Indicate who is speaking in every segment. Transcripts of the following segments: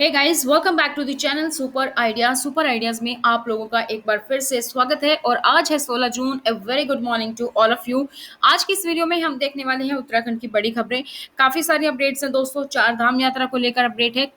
Speaker 1: Hey guys, welcome back to the channel super ideas में आप लोगों का एक बार फिर से स्वागत है। और आज है 16 जून। A very good morning to all of you. आज की इस वीडियो में हम देखने वाले हैं उत्तराखंड की बड़ी खबरें। काफी सारी अपडेट्स हैं दोस्तों। चार धाम यात्रा को लेकर अपडेट है,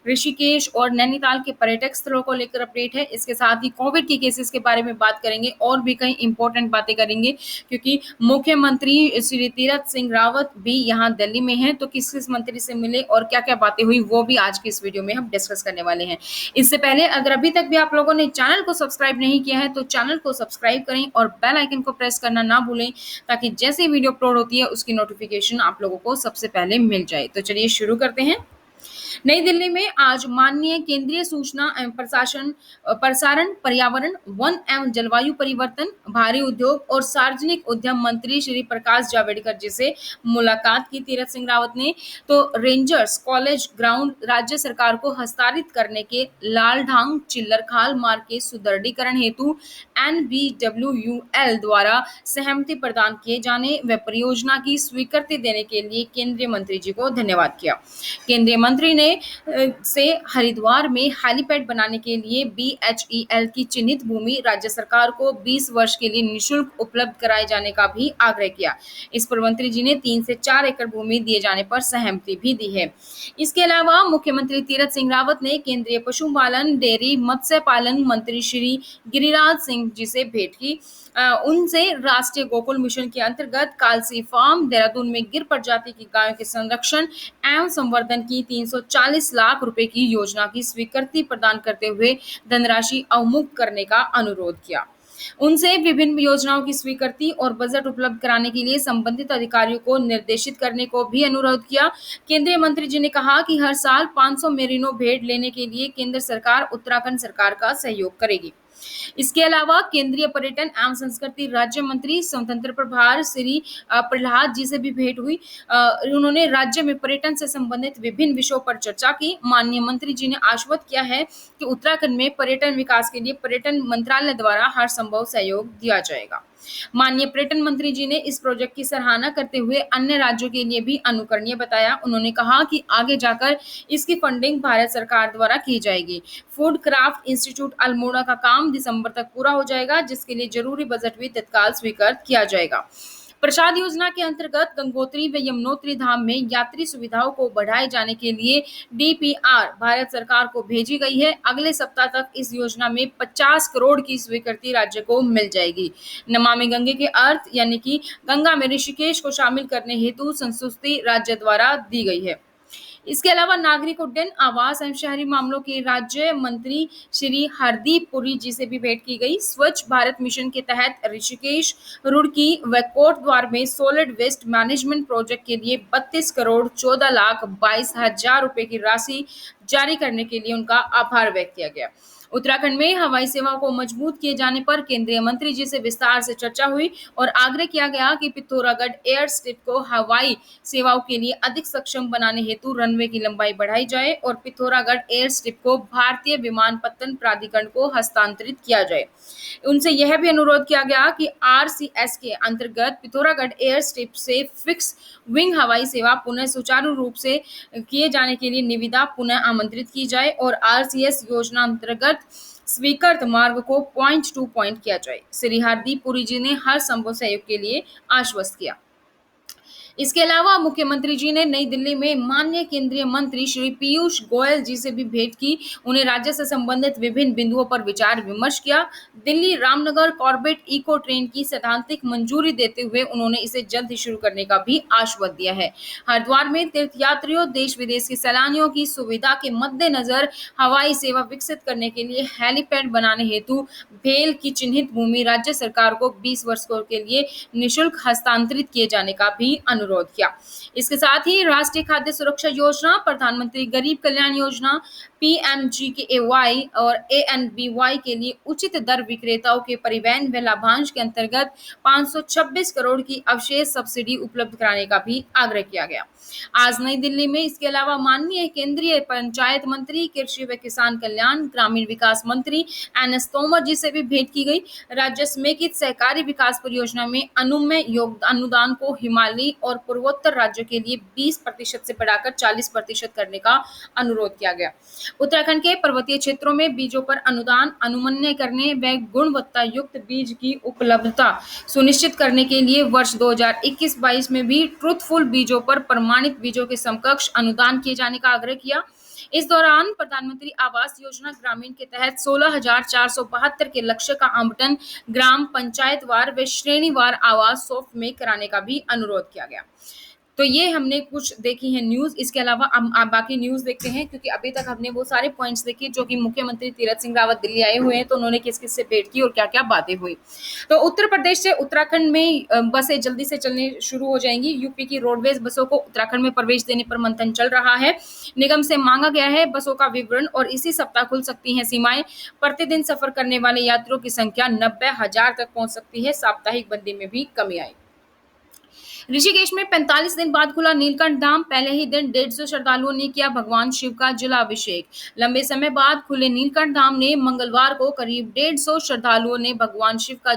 Speaker 1: ऋषिकेश और नैनीताल के पर्यटक स्थलों को लेकर अपडेट है। इसके साथ ही कोविड के केसेस के बारे में बात करेंगे और भी कई इंपॉर्टेंट बातें करेंगे, क्योंकि मुख्यमंत्री श्री तीरथ सिंह रावत भी यहाँ दिल्ली में हैं। तो किस किस मंत्री से मिले और क्या क्या बातें हुई वो भी आज की इस वीडियो में हम डिस्कस करने वाले हैं। इससे पहले अगर अभी तक भी आप लोगों ने चैनल को सब्सक्राइब नहीं किया है तो चैनल को सब्सक्राइब करें और बेल आइकन को प्रेस करना ना भूलें, ताकि जैसे ही वीडियो अपलोड होती है उसकी नोटिफिकेशन आप लोगों को सबसे पहले मिल जाए। तो चलिए शुरू करते हैं। नई दिल्ली में आज माननीय केंद्रीय सूचना एवं प्रसारण, पर्यावरण, वन एवं जलवायु परिवर्तन, भारी उद्योग और सार्वजनिक उद्यम मंत्री श्री प्रकाश जावड़ेकर जी से मुलाकात की तीरथ सिंह रावत ने। तो रेंजर्स कॉलेज ग्राउंड राज्य सरकार को हस्तांतरित करने के लालढांग चिल्लरखाल मार्ग के सुदृढ़ीकरण हेतु NBWUL द्वारा सहमति प्रदान किए जाने व परियोजना की स्वीकृति देने के लिए केंद्रीय मंत्री जी को धन्यवाद किया। केंद्रीय मंत्री ने से हरिद्वार में हेलीपैड बनाने के लिए BHEL की चिन्हित भूमि राज्य सरकार को 20 वर्ष के लिए निःशुल्क उपलब्ध कराए जाने का भी आग्रह किया। इस पर मंत्री जी ने 3 से 4 एकड़ भूमि दिए जाने पर सहमति भी दी है। इसके अलावा मुख्यमंत्री तीरथ सिंह रावत ने केंद्रीय पशुपालन, डेयरी, मत्स्य पालन मंत्री श्री गिरिराज सिंह जी से भेंट की। उनसे राष्ट्रीय गोकुल मिशन के अंतर्गत कालसी फार्म देहरादून में गिर प्रजाति की गायों के संरक्षण एवं संवर्धन की 340 लाख रुपए की योजना की स्वीकृति प्रदान करते हुए धनराशि अवमुक्त करने का अनुरोध किया। उनसे विभिन्न योजनाओं की स्वीकृति और बजट उपलब्ध कराने के लिए संबंधित अधिकारियों को निर्देशित करने को भी अनुरोध किया। केंद्रीय मंत्री जी ने कहा कि हर साल 500 मेरिनो भेड़ लेने के लिए केंद्र सरकार उत्तराखंड सरकार का सहयोग करेगी। इसके अलावा केंद्रीय पर्यटन एवं संस्कृति राज्य मंत्री स्वतंत्र प्रभार श्री प्रहलाद जी से भी भेंट हुई। उन्होंने राज्य में पर्यटन से संबंधित विभिन्न विषयों पर चर्चा की। माननीय मंत्री जी ने आश्वस्त किया है कि उत्तराखंड में पर्यटन विकास के लिए पर्यटन मंत्रालय द्वारा हर संभव सहयोग दिया जाएगा। माननीय पर्यटन मंत्री जी ने इस प्रोजेक्ट की सराहना करते हुए अन्य राज्यों के लिए भी अनुकरणीय बताया। उन्होंने कहा कि आगे जाकर इसकी फंडिंग भारत सरकार द्वारा की जाएगी। फूड क्राफ्ट इंस्टीट्यूट अल्मोड़ा का काम दिसंबर तक पूरा हो जाएगा, जिसके लिए जरूरी बजट भी तत्काल स्वीकृत किया जाएगा। प्रसाद योजना के अंतर्गत गंगोत्री व यमुनोत्री धाम में यात्री सुविधाओं को बढ़ाए जाने के लिए DPR भारत सरकार को भेजी गई है। अगले सप्ताह तक इस योजना में 50 करोड़ की स्वीकृति राज्य को मिल जाएगी। नमामि गंगे के अर्थ यानी कि गंगा में ऋषिकेश को शामिल करने हेतु संस्तुति राज्य द्वारा दी गई है। इसके अलावा नागरिक उड्डयन, आवास एवं शहरी मामलों के राज्य मंत्री श्री हरदीप पुरी जी से भी भेंट की गई। स्वच्छ भारत मिशन के तहत ऋषिकेश, रुड़की व कोटद्वार में सॉलिड वेस्ट मैनेजमेंट प्रोजेक्ट के लिए 32 करोड़ 14 लाख 22 हजार रुपए की राशि जारी करने के लिए उनका आभार व्यक्त किया गया। उत्तराखंड में हवाई सेवा को मजबूत किए जाने पर केंद्रीय मंत्री जी से विस्तार से चर्चा हुई और आग्रह किया गया कि पिथौरागढ़ एयर स्ट्रिप को हवाई सेवाओं के लिए अधिक सक्षम बनाने हेतु रनवे की लंबाई बढ़ाई जाए और पिथौरागढ़ एयर स्ट्रिप को भारतीय विमानपत्तन प्राधिकरण को हस्तांतरित किया जाए। उनसे यह भी अनुरोध किया गया कि RCS के अंतर्गत पिथौरागढ़ एयर स्ट्रिप से फिक्स विंग हवाई सेवा पुनः सुचारू रूप से किए जाने के लिए निविदा पुनः आमंत्रित की जाए और RCS योजना अंतर्गत स्वीकृत मार्ग को पॉइंट टू पॉइंट किया जाए। श्री हरदीप पुरी जी ने हर संभव सहयोग के लिए आश्वस्त किया। इसके अलावा मुख्यमंत्री जी ने नई दिल्ली में माननीय केंद्रीय मंत्री श्री पीयूष गोयल जी से भी भेंट की। उन्हें राज्य से संबंधित विभिन्न बिंदुओं पर विचार विमर्श किया। Delhi Ramnagar Corbett eco train की सैद्धांतिक मंजूरी देते हुए उन्होंने इसे जल्द ही शुरू करने का भी आश्वासन दिया है। हरिद्वार में तीर्थयात्रियों, देश विदेश के सैलानियों की सुविधा के मद्देनजर हवाई सेवा विकसित करने के लिए हेलीपैड बनाने हेतु भेल की चिन्हित भूमि राज्य सरकार को 20 वर्षों के लिए निःशुल्क हस्तांतरित किए जाने का भी अनुरोध किया। इसके साथ ही राष्ट्रीय खाद्य सुरक्षा योजना, प्रधानमंत्री गरीब कल्याण योजना, PMGKY और ANBY के लिए उचित दर विक्रेताओं के परिवहन व लाभांश के अंतर्गत 526 करोड़ की अवशेष सब्सिडी उपलब्ध कराने का भी आग्रह किया गया। आज नई दिल्ली में इसके अलावा माननीय केंद्रीय पंचायत मंत्री, कृषि व किसान कल्याण, ग्रामीण विकास मंत्री NS तोमर जी से भी भेंट की गई। राज्य समेकित सहकारी विकास परियोजना में अनुमेय अनुदान को हिमालयी और और पूर्वोत्तर राज्यों के लिए 20% से बढ़ाकर 40% करने का अनुरोध किया गया। उत्तराखंड के पर्वतीय क्षेत्रों में बीजों पर अनुदान अनुमन्य करने व गुणवत्ता युक्त बीज की उपलब्धता सुनिश्चित करने के लिए वर्ष 2021-22 में भी ट्रुथफुल बीजों पर प्रमाणित बीजों के समकक्ष अनुदान किए जाने का आग्रह किया। इस दौरान प्रधानमंत्री आवास योजना ग्रामीण के तहत 16,472 के लक्ष्य का आवंटन ग्राम पंचायतवार व श्रेणीवार आवास सॉफ्ट में कराने का भी अनुरोध किया गया। तो ये हमने कुछ देखी है न्यूज़। इसके अलावा हम आप बाकी न्यूज़ देखते हैं, क्योंकि अभी तक हमने वो सारे पॉइंट्स देखे जो कि मुख्यमंत्री तीरथ सिंह रावत दिल्ली आए हुए हैं, तो उन्होंने किस-किस से भेंट की और क्या-क्या बातें हुई। तो उत्तर प्रदेश से उत्तराखंड में बसें जल्दी से चलने शुरू हो जाएंगी। यूपी की रोडवेज बसों को उत्तराखंड में प्रवेश देने पर मंथन चल रहा है। निगम से मांगा गया है बसों का विवरण और इसी सप्ताह खुल सकती हैं सीमाएं। प्रतिदिन सफर करने वाले यात्रियों की संख्या 90,000 तक पहुंच सकती है। साप्ताहिक बंदी में भी कमी आई। ऋषिकेश में 45 दिन बाद खुला नीलकंठ धाम। पहले ही दिन 150 श्रद्धालुओं ने किया भगवान शिव का जलाभिषेक। लंबे समय बाद खुले नीलकंठ धाम ने मंगलवार को करीब 150 श्रद्धालुओं ने भगवान शिव का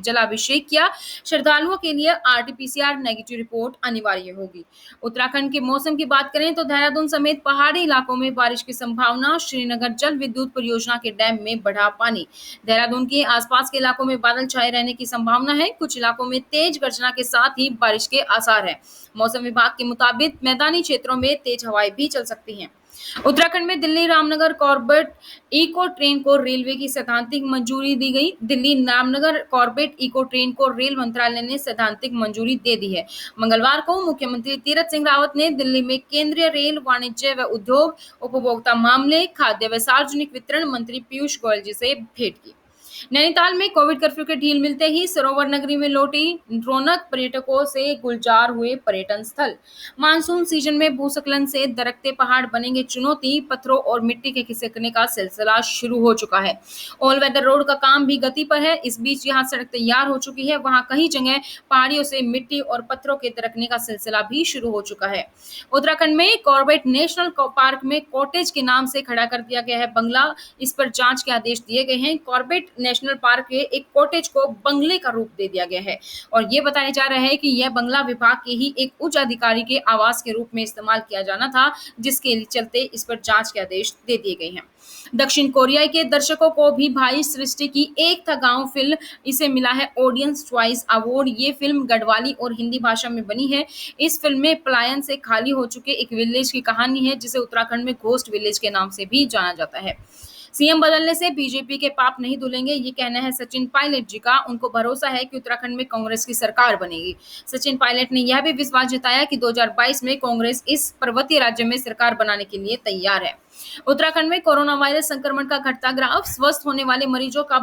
Speaker 1: जलाभिषेक किया। श्रद्धालुओं के लिए आरटी-पीसीआर नेगेटिव रिपोर्ट अनिवार्य होगी। उत्तराखंड के मौसम की बात करें तो देहरादून समेत पहाड़ी इलाकों में बारिश की संभावना। श्रीनगर जल विद्युत परियोजना के डैम में बढ़ा पानी। देहरादून के आसपास के इलाकों में बादल छाए रहने की संभावना है। कुछ इलाकों में तेज गर्जना के साथ ही बारिश के आसार हैं। मौसम विभाग के मुताबिक मैदानी क्षेत्रों में तेज हवाएं भी चल सकती हैं। उत्तराखंड में Delhi Ramnagar Corbett eco train को रेलवे की सैद्धांतिक मंजूरी दी गई। Delhi Ramnagar Corbett eco train को रेल मंत्रालय ने सैद्धांतिक मंजूरी दे दी है। मंगलवार को मुख्यमंत्री तीरथ सिंह रावत ने दिल्ली में केंद्रीय रेल वाणिज्य व उद्योग, उपभोक्ता मामले, खाद्य व सार्वजनिक वितरण मंत्री पीयूष गोयल जी से भेंट की। नैनीताल में कोविड कर्फ्यू के ढील मिलते ही सरोवर नगरी में लौटी रौनक। पर्यटकों से गुलजार हुए पर्यटन स्थल। मानसून सीजन में भूस्खलन से दरकते पहाड़ बनेंगे चुनौती। पत्थरों और मिट्टी के खिसकने का सिलसिला शुरू हो चुका है। ऑल वेदर रोड का काम भी गति पर है। इस बीच जहां सड़क तैयार हो चुकी है, वहां कई जगह पहाड़ियों से मिट्टी और पत्थरों के दरकने का सिलसिला भी शुरू हो चुका है। उत्तराखंड में कॉर्बेट नेशनल पार्क में कॉटेज के नाम से खड़ा कर दिया गया है बंगला। इस पर जांच के आदेश दिए गए हैं। कॉर्बेट नेशनल पार्क के एक कॉटेज को बंगले का रूप दे दिया गया है और ये बताया जा रहा है कि यह बंगला विभाग के ही एक उच्च अधिकारी के आवास के रूप में इस्तेमाल किया जाना था, जिसके चलते इस पर जांच के आदेश दे दिए गए हैं। दक्षिण कोरिया के दर्शकों को भी भाई सृष्टि की एक था गांव फिल्म, इसे मिला है ऑडियंस चॉइस अवार्ड। ये फिल्म गढ़वाली और हिंदी भाषा में बनी है। इस फिल्म में पलायन से खाली हो चुके एक विलेज की कहानी है, जिसे उत्तराखंड में घोस्ट विलेज के नाम से भी जाना जाता है। सीएम बदलने से बीजेपी के पाप नहीं धुलेंगे, ये कहना है सचिन पायलट जी का। उनको भरोसा है कि उत्तराखंड में कांग्रेस की सरकार बनेगी। सचिन पायलट ने यह भी विश्वास जताया कि 2022 में कांग्रेस इस पर्वतीय राज्य में सरकार बनाने के लिए तैयार है। उत्तराखंड में कोरोना वायरस संक्रमण का घटता ग्राफ। स्वस्थ होने वाले मरीजों का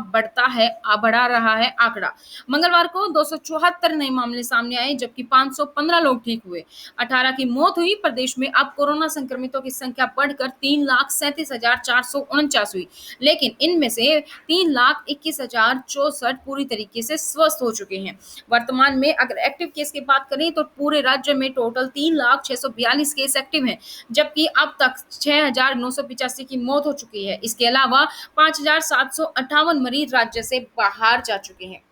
Speaker 1: बढ़ा रहा है आंकड़ा। मंगलवार को 274 नए मामले सामने आए, जबकि 515 लोग ठीक हुए। 18 की मौत हुई। प्रदेश में अब कोरोना संक्रमितों की संख्या बढ़कर 3,37,449 हुई, लेकिन इनमें से 3,21,064 पूरी तरीके से स्वस्थ हो चुके हैं। वर्तमान में अगर एक्टिव केस की बात करें तो पूरे राज्य में टोटल 3,642 केस एक्टिव हैं, जबकि अब तक 6,985 की मौत हो चुकी है। इसके अलावा 5,758 मरीज राज्य से बाहर जा चुके हैं।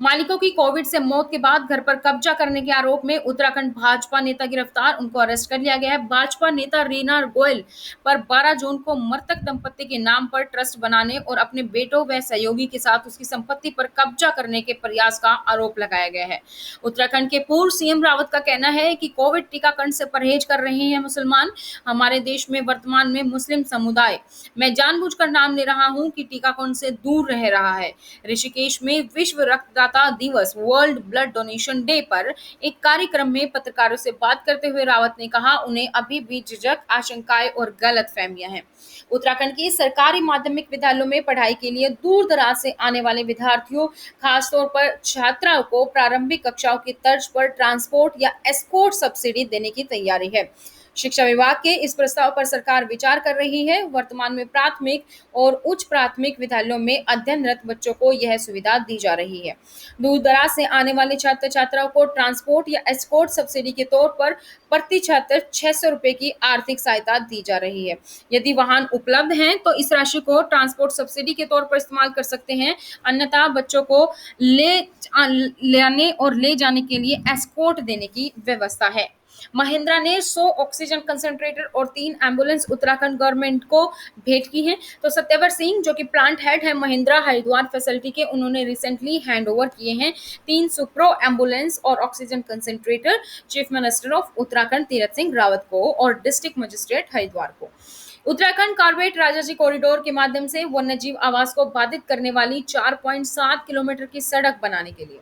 Speaker 1: मालिकों की कोविड से मौत के बाद घर पर कब्जा करने के आरोप में उत्तराखंड भाजपा नेता गिरफ्तार। उनको अरेस्ट कर लिया गया है। भाजपा नेता रीना गोयल पर 12 जून को मृतक दंपति के नाम पर ट्रस्ट बनाने और अपने बेटों व सहयोगी के साथ उसकी संपत्ति पर कब्जा करने के प्रयास का आरोप लगाया गया है। उत्तराखंड के पूर्व सीएम रावत का कहना है कि कोविड टीकाकरण से परहेज कर रहे हैं मुसलमान। हमारे देश में वर्तमान में मुस्लिम समुदाय, मैं जानबूझकर नाम ले रहा हूं, कि टीकाकरण से दूर रह रहा है। ऋषिकेश में विश्व रक्तदाता दिवस वर्ल्ड ब्लड डोनेशन डे पर एक कार्यक्रम में पत्रकारों से बात करते हुए रावत ने कहा, उन्हें अभी भी झिझक, आशंकाएं और गलतफहमियां हैं। उत्तराखंड के सरकारी माध्यमिक विद्यालयों में पढ़ाई के लिए दूर दराज से आने वाले विद्यार्थियों, खासतौर पर छात्राओं को प्रारंभिक कक्षाओं की तर्ज पर ट्रांसपोर्ट या एस्कॉर्ट सब्सिडी देने की तैयारी है। शिक्षा विभाग के इस प्रस्ताव पर सरकार विचार कर रही है। वर्तमान में प्राथमिक और उच्च प्राथमिक विद्यालयों में अध्ययनरत बच्चों को यह सुविधा दी जा रही है। दूर दराज से आने वाले छात्र छात्राओं को ट्रांसपोर्ट या एस्कॉर्ट सब्सिडी के तौर पर प्रति छात्र 600 रुपए की आर्थिक सहायता दी जा रही है। यदि वाहन उपलब्ध हैं तो इस राशि को ट्रांसपोर्ट सब्सिडी के तौर पर इस्तेमाल कर सकते हैं, अन्यथा बच्चों को लाने और ले जाने के लिए एस्कॉर्ट देने की व्यवस्था है। महिंद्रा ने 100 ऑक्सीजन कंसंट्रेटर और 3 एम्बुलेंस उत्तराखंड गवर्नमेंट को भेंट की है। तो सत्यवर सिंह जो कि प्लांट हेड है महिंद्रा हरिद्वार फैसिलिटी के, उन्होंने रिसेंटली हैंड ओवर किए हैं 3 सुप्रो एम्बुलेंस और oxygen concentrator chief minister of Uttarakhand Tirath Singh Rawat को और डिस्ट्रिक्ट मजिस्ट्रेट हरिद्वार को। उत्तराखंड कार्बेट राजाजी कॉरिडोर के माध्यम से वन्यजीव आवास को बाधित करने वाली 4.7 किलोमीटर की सड़क बनाने के लिए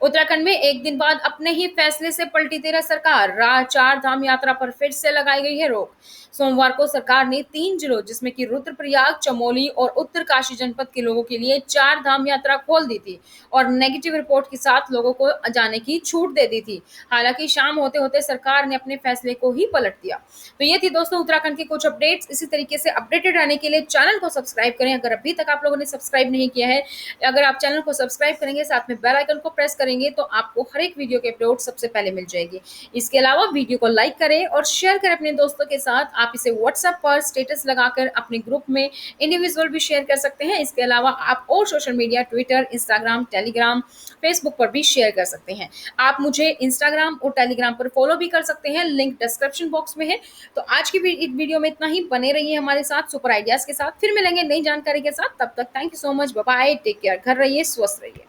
Speaker 1: उत्तराखंड में एक दिन बाद अपने ही फैसले से पलटी तेरह सरकार। चार धाम यात्रा पर फिर से लगाई गई है रोक। सोमवार को सरकार ने 3 जिलों जिसमें कि रुद्रप्रयाग, चमोली और उत्तरकाशी जनपद के लोगों के लिए 4 धाम यात्रा खोल दी थी और नेगेटिव रिपोर्ट के साथ लोगों को जाने की छूट दे दी थी। हालांकि शाम होते होते सरकार ने अपने फैसले को ही पलट दिया। तो ये थी दोस्तों उत्तराखंड की कुछ अपडेट्स। इसी तरीके से अपडेटेड रहने के लिए चैनल को सब्सक्राइब करें अगर अभी तक आप लोगों ने सब्सक्राइब नहीं किया है। अगर आप चैनल को सब्सक्राइब करेंगे, साथ में बेल आइकन को प्रेस करेंगे तो आपको हर एक वीडियो के अपलोड सबसे पहले मिल जाएगी। इसके अलावा वीडियो को लाइक करें और शेयर करें अपने दोस्तों के साथ। आप इसे व्हाट्सएप पर स्टेटस लगाकर अपने ग्रुप में इंडिविजुअल भी शेयर कर सकते हैं। इसके अलावा आप और social media Twitter, Instagram, Telegram, Facebook पर भी शेयर कर सकते हैं। आप मुझे इंस्टाग्राम और टेलीग्राम पर फॉलो भी कर सकते हैं, लिंक डिस्क्रिप्शन बॉक्स में है। तो आज की वीडियो में इतना ही। बने रहिए हमारे साथ सुपर आइडियाज के साथ। फिर मिलेंगे नई जानकारी के साथ। तब तक thank you so much, bye bye, take care, घर रहिए, स्वस्थ रहिए।